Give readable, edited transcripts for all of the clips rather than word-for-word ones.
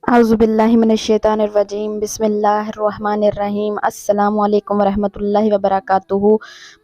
अऊज़ुबिल्लाहि मिनश्शैतानिर्रजीम बिस्मिल्लाहिर्रहमानिर्रहीम अस्सलामु अलैकुम वरहमतुल्लाहि वबरकातुहू।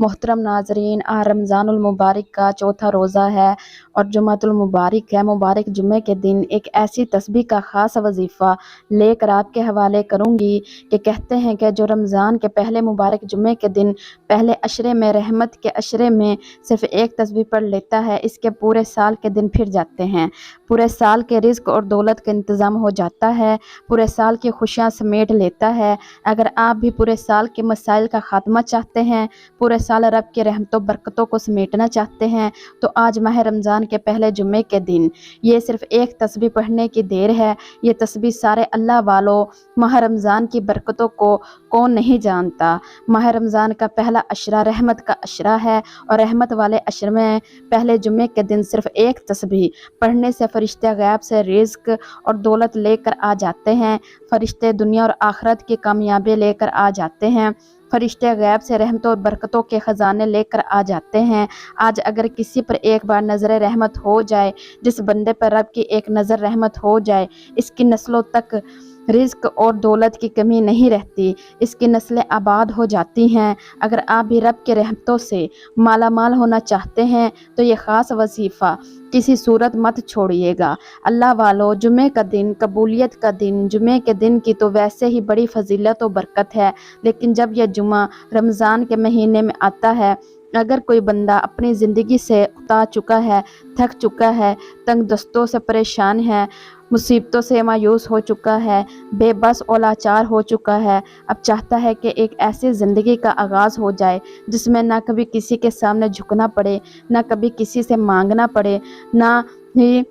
मोहतरम नाजरीन, आज रमज़ानुल मुबारक का चौथा रोज़ा है और जुमातुल मुबारक है। मुबारक जुमे के दिन एक ऐसी तस्बीह का ख़ास वजीफ़ा लेकर आपके हवाले करूँगी कि कहते हैं कि जो रमज़ान के पहले मुबारक जुमे के दिन पहले अशरे में, रहमत के अशरे में सिर्फ़ एक तस्बीह पढ़ लेता है, इसके पूरे साल के दिन फिर जाते हैं। पूरे साल के रिज़्क़ और दौलत का इंतज़ाम हो जाता है, पूरे साल की खुशियाँ समेट लेता है। अगर आप भी पूरे साल के मसाइल का ख़ात्मा चाहते हैं, पूरे साल रब की रहमतों बरकतों को समेटना चाहते हैं, तो आज माह रमज़ान के पहले जुमे के दिन ये सिर्फ़ एक तस्बीह पढ़ने की देर है। ये तस्बीह सारे अल्लाह वालों, माह रमज़ान की बरकतों को कौन नहीं जानता। माह रमज़ान का पहला अशरा रहमत का अशरा है और रहमत वाले अशरे में पहले जुमे के दिन सिर्फ़ एक तस्बीह पढ़ने से फ़रिश्ते गैब से रिज़्क़ और दौलत लेकर आ जाते हैं। फ़रिश्ते दुनिया और आखिरत की कामयाबी लेकर आ जाते हैं। फ़रिश्ते गैब से रहमतों और बरकतों के ख़जाने लेकर आ जाते हैं। आज अगर किसी पर एक बार नज़र रहमत हो जाए, जिस बंदे पर रब की एक नज़र रहमत हो जाए, इसकी नस्लों तक रिज़्क़ और दौलत की कमी नहीं रहती, इसकी नस्लें आबाद हो जाती हैं। अगर आप भी रब की रहमतों से माला माल होना चाहते हैं तो ये ख़ास वजीफ़ा किसी सूरत मत छोड़िएगा। अल्लाह वालों, जुमे का दिन, कबूलियत का दिन, जुमे के दिन की तो वैसे ही बड़ी फजीलत और बरकत है, लेकिन जब यह जुमा रमज़ान के महीने में आता है, अगर कोई बंदा अपनी ज़िंदगी से उता चुका है, थक चुका है, तंग दस्तों से परेशान है, मुसीबतों से मायूस हो चुका है, बेबस और लाचार हो चुका है, अब चाहता है कि एक ऐसी ज़िंदगी का आगाज़ हो जाए जिसमें ना कभी किसी के सामने झुकना पड़े, ना कभी किसी से मांगना पड़े, ना ही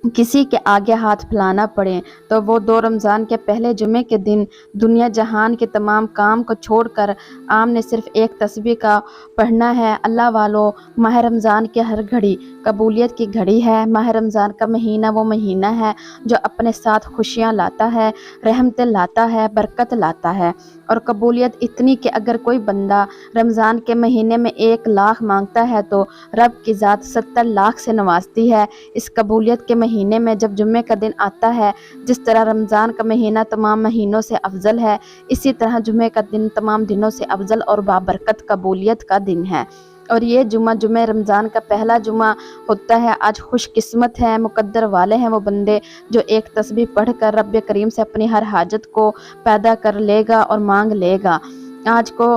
किसी के आगे हाथ फैलाना पड़े, तो वो 2 रमज़ान के पहले जुमे के दिन दुनिया जहान के तमाम काम को छोड़कर आमने सिर्फ़ एक तस्बीह का पढ़ना है। अल्लाह वालों, माह रमज़ान की हर घड़ी कबूलियत की घड़ी है। माह रमज़ान का महीना वो महीना है जो अपने साथ खुशियाँ लाता है, रहमतें लाता है, बरकत लाता है और कबूलियत इतनी कि अगर कोई बंदा रमज़ान के महीने में 1 लाख मांगता है तो रब की ज़ात 70 लाख से नवाजती है। इस कबूलियत के महीने में जब जुम्मे का दिन आता है, जिस तरह रमज़ान का महीना तमाम महीनों से अफजल है, इसी तरह जुम्मे का दिन तमाम दिनों से अफजल और बाबरकत कबूलियत का दिन है। और ये जुमे रमज़ान का पहला जुमा होता है। आज खुशकिस्मत है, मुकद्दर वाले हैं वो बंदे जो एक तस्बीह पढ़कर रब करीम से अपनी हर हाजत को पैदा कर लेगा और मांग लेगा। आज को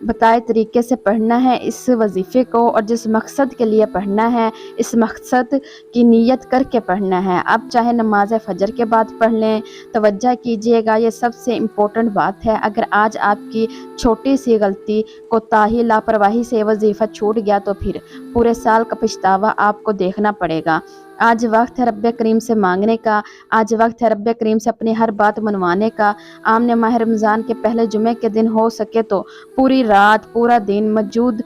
बताए तरीके से पढ़ना है इस वजीफ़े को, और जिस मकसद के लिए पढ़ना है, इस मकसद की नीयत करके पढ़ना है। आप चाहे नमाज फ़जर के बाद पढ़ लें, तवज्जो कीजिएगा, ये सबसे इम्पोर्टेंट बात है। अगर आज आपकी छोटी सी गलती, कोताही, लापरवाही से वजीफ़ा छूट गया तो फिर पूरे साल का पछतावा आपको देखना पड़ेगा। आज वक्त है रब करीम से मांगने का, आज वक्त है रब करीम से अपनी हर बात मनवाने का। आमने माह रमज़ान के पहले जुमे के दिन हो सके तो पूरी रात, पूरा दिन मौजूद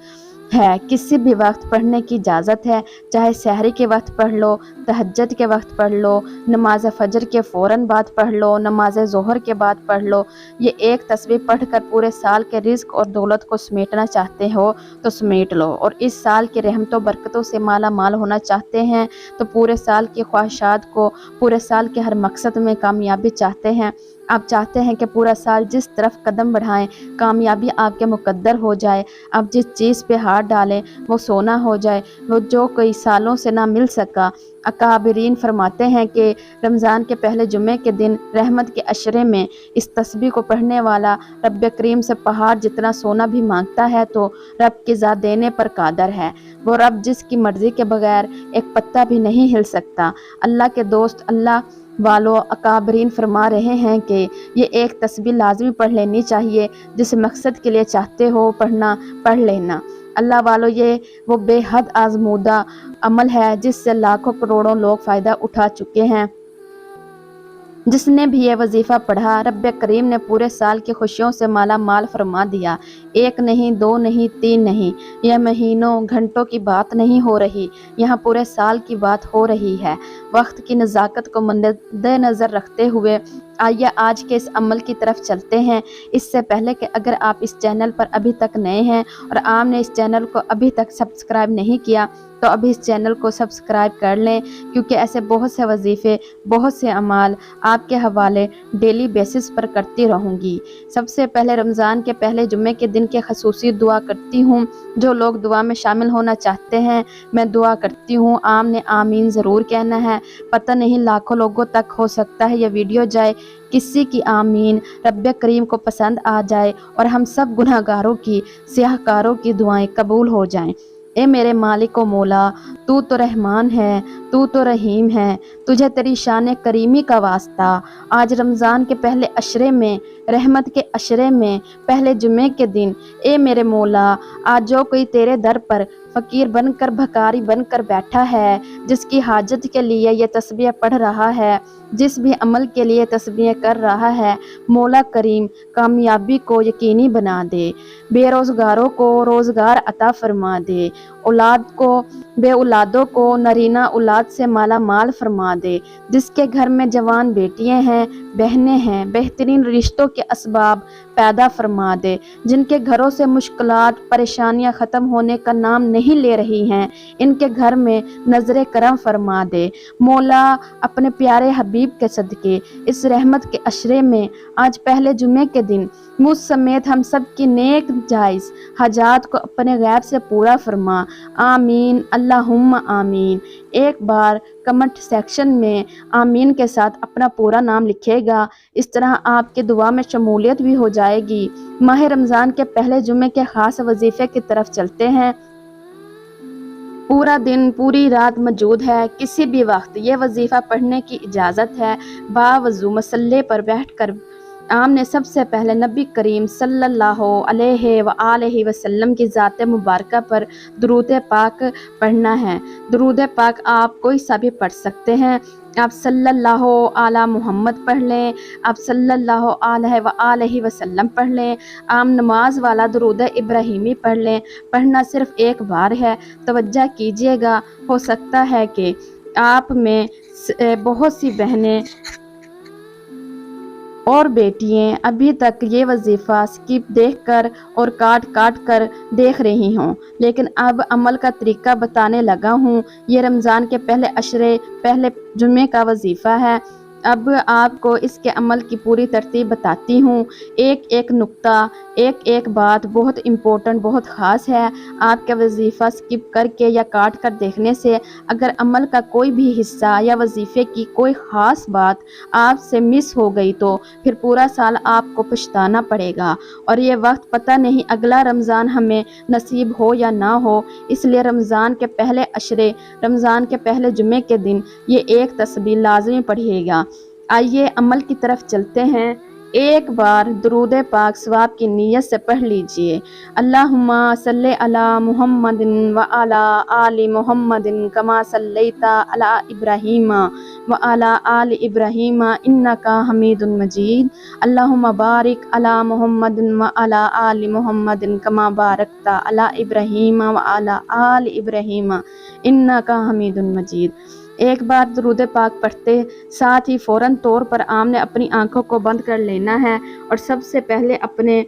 है, किसी भी वक्त पढ़ने की इजाज़त है। चाहे सहरी के वक्त पढ़ लो, तहज्जुद के वक्त पढ़ लो, नमाज फ़जर के फ़ौरन बाद पढ़ लो, नमाज ज़ोहर के बाद पढ़ लो। ये एक तस्बीह पढ़कर पूरे साल के रिज़्क़ और दौलत को समेटना चाहते हो तो समेट लो, और इस साल की रहमतों बरकतों से माला माल होना चाहते हैं तो पूरे साल की ख्वाहिशात को, पूरे साल के हर मकसद में कामयाबी चाहते हैं। आप चाहते हैं कि पूरा साल जिस तरफ कदम बढ़ाएं कामयाबी आपके मुकद्दर हो जाए। आप जिस चीज़ पे हाथ डालें वो सोना हो जाए, वो जो कई सालों से ना मिल सका। अकाबरीन फरमाते हैं कि रमज़ान के पहले जुमे के दिन रहमत के अशरे में इस तस्बीह को पढ़ने वाला रब करीम से पहाड़ जितना सोना भी मांगता है तो रब की ज़ात देने पर कादर है। वो रब जिसकी मर्ज़ी के बगैर एक पत्ता भी नहीं हिल सकता। अल्लाह के दोस्त, अल्लाह वालों, अकाबरीन फरमा रहे हैं कि ये एक तस्बीह लाजमी पढ़ लेनी चाहिए। जिस मकसद के लिए चाहते हो पढ़ना, पढ़ लेना। अल्लाह वालों, ये वो बेहद आजमूदा अमल है जिससे लाखों करोड़ों लोग फ़ायदा उठा चुके हैं। जिसने भी ये वजीफ़ा पढ़ा, रब करीम ने पूरे साल की खुशियों से माला माल फरमा दिया। 1 नहीं, 2 नहीं, 3 नहीं, यह महीनों घंटों की बात नहीं हो रही, यहाँ पूरे साल की बात हो रही है। वक्त की नज़ाकत को मद्देनज़र रखते हुए आइए आज के इस अमल की तरफ चलते हैं। इससे पहले कि अगर आप इस चैनल पर अभी तक नए हैं और आपने इस चैनल को अभी तक सब्सक्राइब नहीं किया तो अभी इस चैनल को सब्सक्राइब कर लें, क्योंकि ऐसे बहुत से वजीफ़े, बहुत से अमाल आपके हवाले डेली बेसिस पर करती रहूँगी। सबसे पहले रमज़ान के पहले जुम्मे के दिन की खसूसी दुआ करती हूँ। जो लोग दुआ में शामिल होना चाहते हैं, मैं दुआ करती हूँ, आपने आमीन ज़रूर कहना है। पता नहीं लाखों लोगों तक हो सकता है यह वीडियो जाए, किसी की आमीन रब्बे करीम को पसंद आ जाए और हम सब गुनहगारों की, सियाहकारों की दुआएं कबूल हो जाएं। ए मेरे मालिक व मौला, तू तो रहमान है, तू तो रहीम है, तुझे तेरी शान करीमी का वास्ता। आज रमज़ान के पहले अशरे में, रहमत के अशरे में, पहले जुमे के दिन, ए मेरे मौला, आज जो कोई तेरे दर पर फ़कीर बनकर, भकारी बनकर बैठा है, जिसकी हाजत के लिए ये तस्बीह पढ़ रहा है, जिस भी अमल के लिए तस्बीह कर रहा है, मौला करीम कामयाबी को यकीनी बना दे, बेरोज़गारों को रोज़गार अता फरमा दे, औलाद को, बे औलादों को नरीना औलाद से माला माल फरमा दे। जिसके घर में जवान बेटियां हैं, बहनें हैं, बेहतरीन रिश्तों के असबाब पैदा फरमा दे। जिनके घरों से मुश्किलात, परेशानियां ख़त्म होने का नाम नहीं ले रही हैं, इनके घर में नज़र करम फरमा दे। मौला अपने प्यारे हबीब के सदके इस रहमत के अशरे में आज पहले जुमे के दिन मुझ समेत हम सब की नेक जायज़ हाजात को अपने गैब से पूरा फरमा। आमीन अल्लाहुम्मा आमीन। एक बार कमेंट सेक्शन में आमीन के साथ अपना पूरा नाम लिखेगा। इस तरह आपके दुआ में शमूलियत भी हो जाएगी। माह रमज़ान के पहले जुमे के ख़ास वजीफ़े की तरफ चलते हैं। पूरा दिन, पूरी रात मौजूद है, किसी भी वक्त ये वजीफ़ा पढ़ने की इजाज़त है। बावजू मसल्ले पर बैठकर आपने सबसे पहले नबी करीम सल्लल्लाहु अलैहि वसल्लम की ज़ात मुबारका पर दुरूद पाक पढ़ना है। दुरूद पाक आप कोई सा भी पढ़ सकते हैं। आप सल्लल्लाहु अला मुहम्मद पढ़ लें, आप सल्लल्लाहु अलैहि वसल्लम पढ़ लें, आप नमाज वाला दुरूद इब्राहिमी पढ़ लें। पढ़ना सिर्फ एक बार है, तवज्जो कीजिएगा। हो सकता है कि आप में बहुत सी बहनें और बेटियां अभी तक ये वजीफ़ा स्किप देखकर और काट कर देख रही हों, लेकिन अब अमल का तरीका बताने लगा हूँ। ये रमज़ान के पहले अशरे, पहले जुमे का वजीफ़ा है। अब आपको इसके अमल की पूरी तरतीब बताती हूँ। एक एक नुक्ता, एक एक बात बहुत इम्पोर्टेंट, बहुत ख़ास है। आपका वजीफ़ा स्किप करके या काट कर देखने से अगर अमल का कोई भी हिस्सा या वजीफ़े की कोई ख़ास बात आपसे मिस हो गई तो फिर पूरा साल आपको पछताना पड़ेगा और ये वक्त पता नहीं अगला रमज़ान हमें नसीब हो या ना हो। इसलिए रमज़ान के पहले अशरे, रमज़ान के पहले जुमे के दिन ये एक तस्बीह लाजमी पढ़िएगा। आइए अमल की तरफ चलते हैं। एक बार दुरूद पाक सवाब की नीयत से पढ़ लीजिए। अल्लाहुम्मा सल्ले अला मुहम्मदिन व अला आलि मुहम्मदिन कमा सल्लैता अला इब्राहीम व अला आलि इब्राहीम इन्नका हमीदुन मजीद। अल्लाहुम्मा बारिक अला मुहम्मदिन व अला आलि मुहम्मदिन कमा बारकता अला इब्राहीम व अला आलि इब्राहीम इन्नका हमीदुन मजीद। एक बार दुरूद पाक पढ़ते साथ ही फ़ौरन तौर पर आपने अपनी आंखों को बंद कर लेना है और सबसे पहले अपने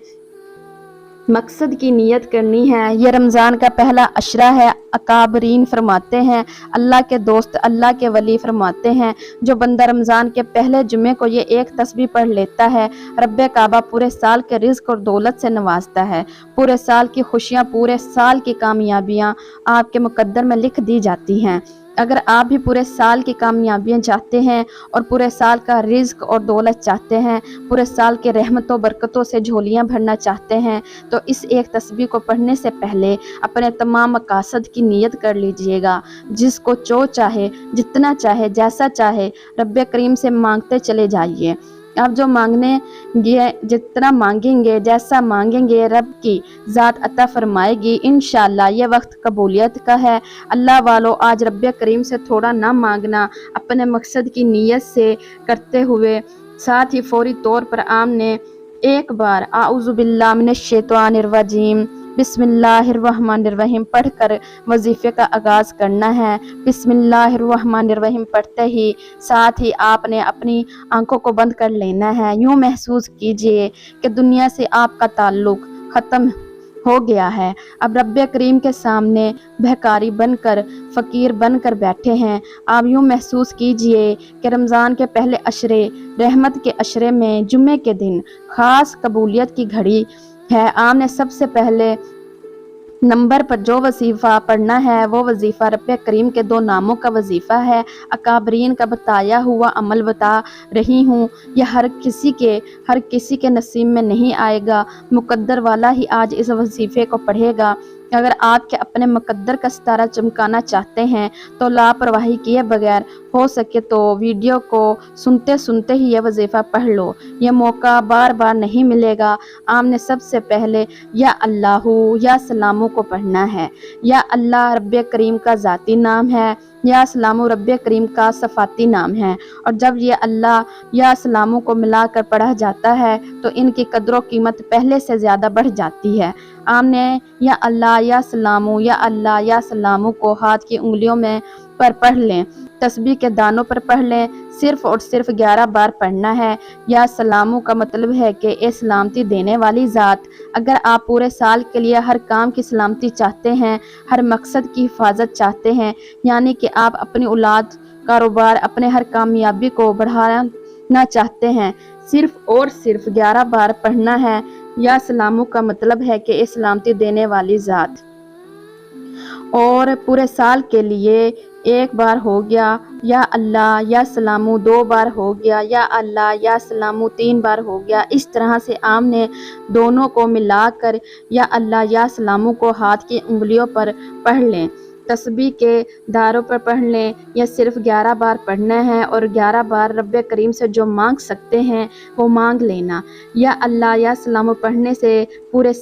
मकसद की नियत करनी है। ये रमज़ान का पहला अशरा है। अकाबरीन फरमाते हैं, अल्लाह के दोस्त, अल्लाह के वली फरमाते हैं, जो बंदा रमज़ान के पहले जुमे को ये एक तस्बीह पढ़ लेता है, रब्बे काबा पूरे साल के रिज़्क और दौलत से नवाजता है। पूरे साल की खुशियाँ, पूरे साल की कामयाबियाँ आपके मुकद्दर में लिख दी जाती हैं। अगर आप भी पूरे साल की कामयाबियाँ चाहते हैं और पूरे साल का रिज़्क और दौलत चाहते हैं, पूरे साल के रहमतों बरकतों से झोलियाँ भरना चाहते हैं, तो इस एक तस्बीह को पढ़ने से पहले अपने तमाम मकासद की नियत कर लीजिएगा। जिसको जो चाहे, जितना चाहे, जैसा चाहे, रब्बे करीम से मांगते चले जाइए। आप जो मांगने जितना मांगेंगे, जैसा मांगेंगे, रब की ज़ात अता फरमाएगी इंशाअल्लाह। ये वक्त कबूलियत का है। अल्लाह वालों, आज रब्बे करीम से थोड़ा ना मांगना, अपने मकसद की नीयत से करते हुए साथ ही फौरी तौर पर आपने एक बार आऊज़ु बिल्लाहि मिनश शैतानिर रजीम बिस्मिल्लाहिर्रहमानिर्रहीम पढ़कर वजीफे का आगाज़ करना है। बिस्मिल्लाहिर्रहमानिर्रहीम पढ़ते ही साथ ही आपने अपनी आंखों को बंद कर लेना है। यूँ महसूस कीजिए कि दुनिया से आपका ताल्लुक़ ख़त्म हो गया है। अब रब्बे करीम के सामने भिखारी बनकर, फ़कीर बनकर बैठे हैं। आप यूँ महसूस कीजिए कि रमज़ान के पहले अशरे, रहमत के अशरे में जुम्मे के दिन ख़ास कबूलियत की घड़ी है। आपने सबसे पहले नंबर पर जो वजीफ़ा पढ़ना है वो वजीफ़ा रब्बे करीम के 2 नामों का वजीफ़ा है। अकाबरीन का बताया हुआ अमल बता रही हूँ। यह हर किसी के नसीब में नहीं आएगा। मुकद्दर वाला ही आज इस वजीफ़े को पढ़ेगा। अगर आपके अपने मुकद्दर का सितारा चमकाना चाहते हैं तो लापरवाही किए बगैर हो सके तो वीडियो को सुनते सुनते ही यह वजीफ़ा पढ़ लो। यह मौका बार बार नहीं मिलेगा। आपने सबसे पहले या अल्लाहु या सलामु को पढ़ना है। या अल्लाह रब्बे करीम का ज़ाती नाम है, या सलामु रब्बे करीम का सफ़ाती नाम है। और जब ये अल्लाह या सलामु को मिलाकर पढ़ा जाता है तो इनकी कदर कीमत पहले से ज़्यादा बढ़ जाती है। आपने या अल्लाह या सलामु या अल्लाह या सलामु को हाथ की उंगलियों में पर पढ़ लें, तस्बीह के दानों पर पढ़ लें। सिर्फ और सिर्फ 11 बार पढ़ना है। या सलामु का मतलब है कि ए सलामती देने वाली ज़ात। अगर आप पूरे साल के लिए हर काम की सलामती चाहते हैं, हर मकसद की हिफाजत चाहते हैं, यानी कि आप अपनी औलाद, कारोबार, अपने हर कामयाबी को बढ़ाना चाहते हैं, सिर्फ और सिर्फ 11 बार पढ़ना है। या सलामु का मतलब है कि ए सलामती देने वाली ज़ात। और पूरे साल के लिए 1 बार हो गया। या अल्लाह या सलामु 2 बार हो गया। या अल्लाह या सलामु 3 बार हो गया। इस तरह से आपने दोनों को मिलाकर या अल्लाह या सलामु को हाथ की उंगलियों पर पढ़ लें। तस्बीह के दारों पर पढ़ लें। या सिर्फ 11 बार पढ़ना है और 11 बार रब्बे करीम से जो मांग सकते हैं वो मांग लेना। या अल्लाह या सलामु पढ़ने से पूरे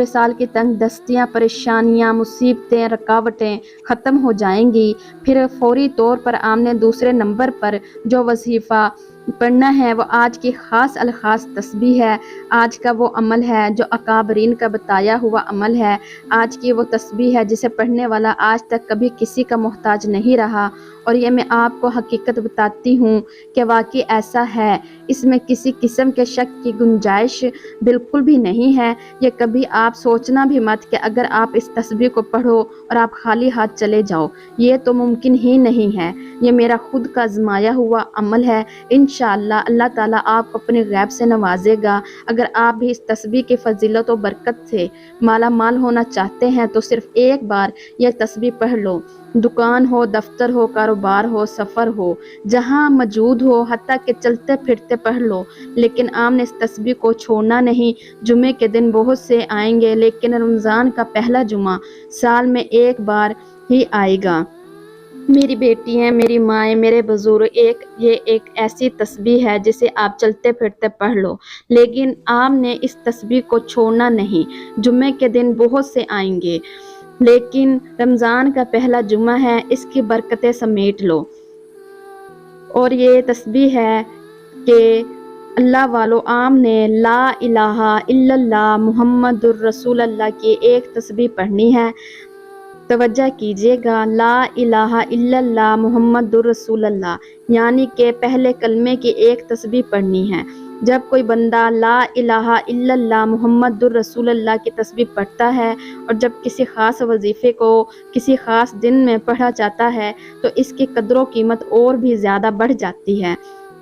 साल की तंग दस्तियाँ, परेशानियाँ, मुसीबतें, रुकावटें ख़त्म हो जाएंगी। फिर फौरी तौर पर आपने दूसरे नंबर पर जो वजीफ़ा पढ़ना है वो आज की ख़ास अल-ख़ास तस्बीह है। आज का वो अमल है जो अकाबरीन का बताया हुआ अमल है। आज की वो तस्बीह है जिसे पढ़ने वाला आज तक कभी किसी का मोहताज नहीं रहा। और ये मैं आपको हकीकत बताती हूँ कि वाकई ऐसा है। इसमें किसी किस्म के शक की गुंजाइश बिल्कुल भी नहीं है। ये कभी आप सोचना भी मत कि अगर आप इस तस्बीह को पढ़ो और आप खाली हाथ चले जाओ, ये तो मुमकिन ही नहीं है। ये मेरा खुद का आजमाया हुआ अमल है। इंशाअल्लाह अल्लाह ताला आपको अपने गैब से नवाजेगा। अगर आप भी इस तस्बीह की फजीलत और बरकत से माला माल होना चाहते हैं तो सिर्फ 1 बार यह तस्बीह पढ़ लो। दुकान हो, दफ्तर हो, कारोबार हो, सफ़र हो, जहाँ मौजूद हो, हत्ता के चलते फिरते पढ़ लो। लेकिन आपने इस तस्बीह को छोड़ना नहीं। जुमे के दिन बहुत से आएंगे लेकिन रमज़ान का पहला जुमा साल में 1 बार ही आएगा। मेरी बेटियां, मेरी माएँ, मेरे बुजुर्ग, ये एक ऐसी तस्बीह है जिसे आप चलते फिरते पढ़ लो। लेकिन आपने इस तस्बीह को छोड़ना नहीं। जुम्मे के दिन बहुत से आएंगे लेकिन रमज़ान का पहला जुमा है, इसकी बरकतें समेट लो। और ये तस्बीह है कि अल्लाह वालों, आपने ला इलाहा इल्लल्लाह मुहम्मदुर रसूलुल्लाह की एक तस्बीह पढ़नी है। तवज्जो कीजिएगा, ला इलाहा इल्लल्लाह मुहम्मदुर रसूलुल्लाह यानी कि पहले कलमे की एक तस्बीह पढ़नी है। जब कोई बंदा ला इलाहा इल्लल्लाह मुहम्मदुर रसूलुल्लाह की तस्बीह पढ़ता है और जब किसी ख़ास वजीफ़े को किसी ख़ास दिन में पढ़ा जाता है तो इसकी कदर कीमत और भी ज़्यादा बढ़ जाती है।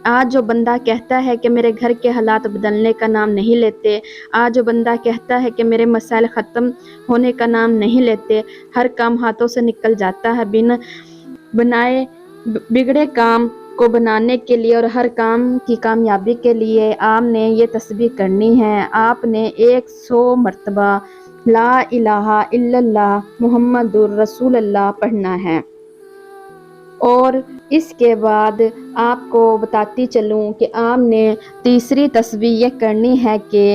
आज जो बंदा कहता है कि मेरे घर के हालात बदलने का नाम नहीं लेते, आज जो बंदा कहता है कि मेरे मसाइल ख़त्म होने का नाम नहीं लेते, हर काम हाथों से निकल जाता है बिन बनाए बिगड़े काम को बनाने के लिए और हर काम की कामयाबी के लिए आपने ये तस्बीह करनी है। आपने 100 मरतबा ला इलाहा इल्लल्लाह मुहम्मदुर रसूलुल्लाह पढ़ना है। और इसके बाद आपको बताती चलूँ कि आपने तीसरी तस्बीह ये करनी है कि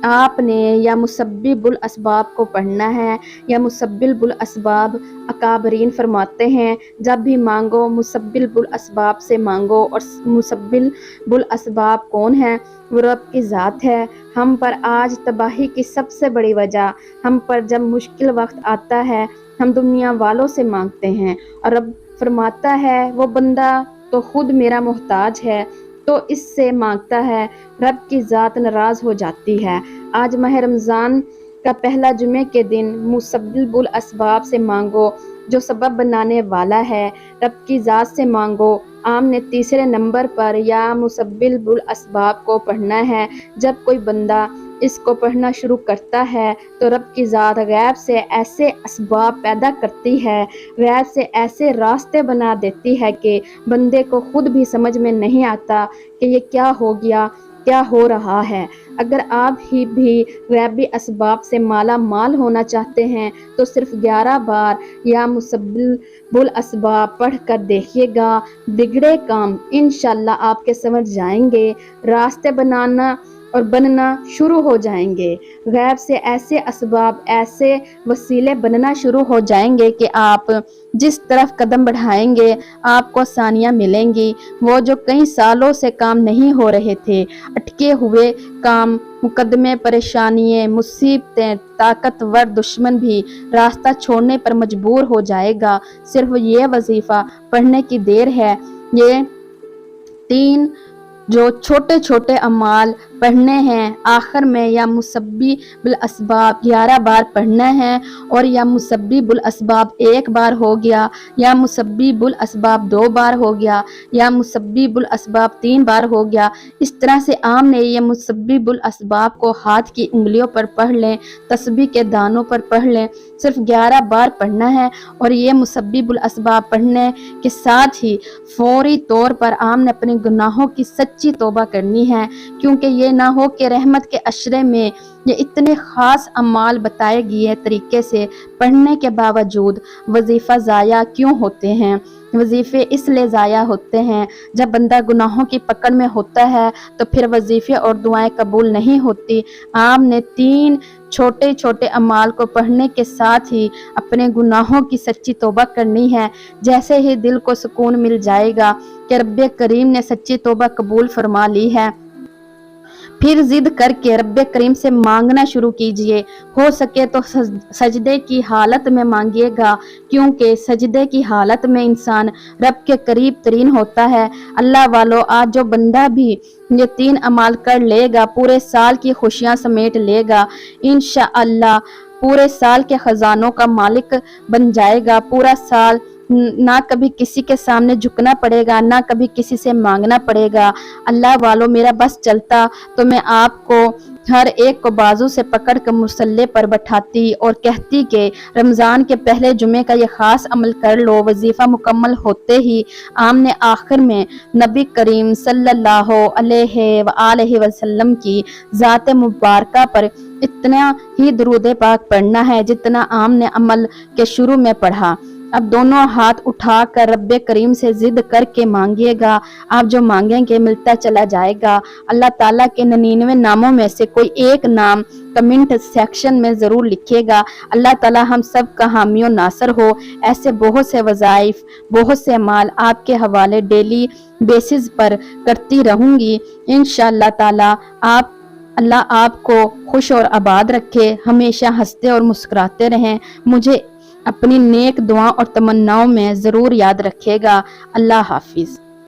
आपने या मुसब्बिबुल असबाब को पढ़ना है या मुसब्बिबुल असबाब। अकाबरीन फरमाते हैं जब भी मांगो मुसब्बिबुल असबाब से मांगो। और मुसब्बिबुल असबाब कौन है? वो रब की ज़ात है। हम पर आज तबाही की सबसे बड़ी वजह, हम पर जब मुश्किल वक्त आता है हम दुनिया वालों से मांगते हैं और रब फरमाता है वो बंदा तो खुद मेरा मोहताज है तो इससे मांगता है, रब की ज़ात नाराज़ हो जाती है। आज माह रमज़ान का पहला जुमे के दिन मुसब्बिबुल असबाब से मांगो, जो सबब बनाने वाला है। रब की ज़ात से मांगो। आमने तीसरे नंबर पर या मुसब्बिबुल असबाब को पढ़ना है। जब कोई बंदा इसको पढ़ना शुरू करता है तो रब की ज़ात गैब से ऐसे असबाब पैदा करती है, गैब से ऐसे रास्ते बना देती है कि बंदे को खुद भी समझ में नहीं आता कि ये क्या हो गया, क्या हो रहा है। अगर आप ही भी गैबी असबाब से माला माल होना चाहते हैं तो सिर्फ 11 बार या मुसब्बिबुल असबाब पढ़ कर देखिएगा। बिगड़े काम इंशाल्लाह आपके समझ जाएंगे, रास्ते बनाना और बनना शुरू हो जाएंगे। गैब से ऐसे असबाब, ऐसे वसीले बनना शुरू हो जाएंगे कि आप जिस तरफ कदम बढ़ाएंगे आपको आसानियाँ मिलेंगी। वो जो कई सालों से काम नहीं हो रहे थे, अटके हुए काम, मुकदमे, परेशानियाँ, मुसीबतें, ताकतवर दुश्मन भी रास्ता छोड़ने पर मजबूर हो जाएगा। सिर्फ ये वजीफ़ा पढ़ने की देर है। ये 3 जो छोटे छोटे अमाल पढ़ने हैं, आखिर में या मुसब्बिबुल असबाब 11 बार पढ़ना है और या मुसब्बिबुल असबाब 1 बार हो गया, या मुसब्बिबुल असबाब 2 बार हो गया, या मुसब्बिबुल असबाब 3 बार हो गया। इस तरह से आमने ये मुसब्बिबुल असबाब को हाथ की उंगलियों पर पढ़ लें, तस्बीह के दानों पर पढ़ लें। सिर्फ 11 बार पढ़ना है और ये मुसब्बिबुल असबाब पढ़ने के साथ ही फौरी तौर पर आमने अपने गुनाहों की सच्ची तौबा करनी है, क्योंकि ये ना हो कि रहमत के अशरे में ये इतने ख़ास अमाल बताए गए तरीके से पढ़ने के बावजूद वजीफ़ा ज़ाया क्यों होते हैं। वजीफ़े इसलिए ज़ाया होते हैं जब बंदा गुनाहों की पकड़ में होता है तो फिर वजीफ़े और दुआएं कबूल नहीं होती। आपने 3 छोटे छोटे अमाल को पढ़ने के साथ ही अपने गुनाहों की सच्ची तौबा करनी है। जैसे ही दिल को सुकून मिल जाएगा कि रब्बे करीम ने सच्ची तौबा कबूल फरमा ली है, फिर जिद करके रब्बे करीम से मांगना शुरू कीजिए। हो सके तो सजदे की हालत में मांगिएगा, क्योंकि सजदे की हालत में इंसान रब के करीब तरीन होता है। अल्लाह वालों, आज जो बंदा भी ये 3 अमाल कर लेगा पूरे साल की खुशियां समेट लेगा। इंशाअल्लाह पूरे साल के खजानों का मालिक बन जाएगा। पूरा साल ना कभी किसी के सामने झुकना पड़ेगा, ना कभी किसी से मांगना पड़ेगा। अल्लाह वालों, मेरा बस चलता तो मैं आपको हर एक को बाजू से पकड़ कर मुसल्ले पर बैठाती और कहती कि रमज़ान के पहले जुमे का ये ख़ास अमल कर लो। वजीफ़ा मुकम्मल होते ही आमने आखिर में नबी करीम सल्लल्लाहु अलैहि वसल्लम की ज़ात मुबारका पर इतना ही दुरूद पाक पढ़ना है जितना आमने अमल के शुरू में पढ़ा। अब दोनों हाथ उठाकर रब्बे करीम से जिद करके मांगिएगा। आप जो मांगेंगे मिलता चला जाएगा। अल्लाह ताला के 99 नामों में से कोई एक नाम कमेंट सेक्शन में ज़रूर लिखिएगा। अल्लाह ताला हम सब का हामी और नासर हो। ऐसे बहुत से वज़ाइफ, बहुत से अमाल आपके हवाले डेली बेसिस पर करती रहूँगी इंशाअल्लाह ताला। अल्लाह आपको खुश और आबाद रखे, हमेशा हंसते और मुस्कुराते रहें। मुझे अपनी नेक दुआ और तमन्नाओं में ज़रूर याद रखिएगा। अल्लाह हाफिज़।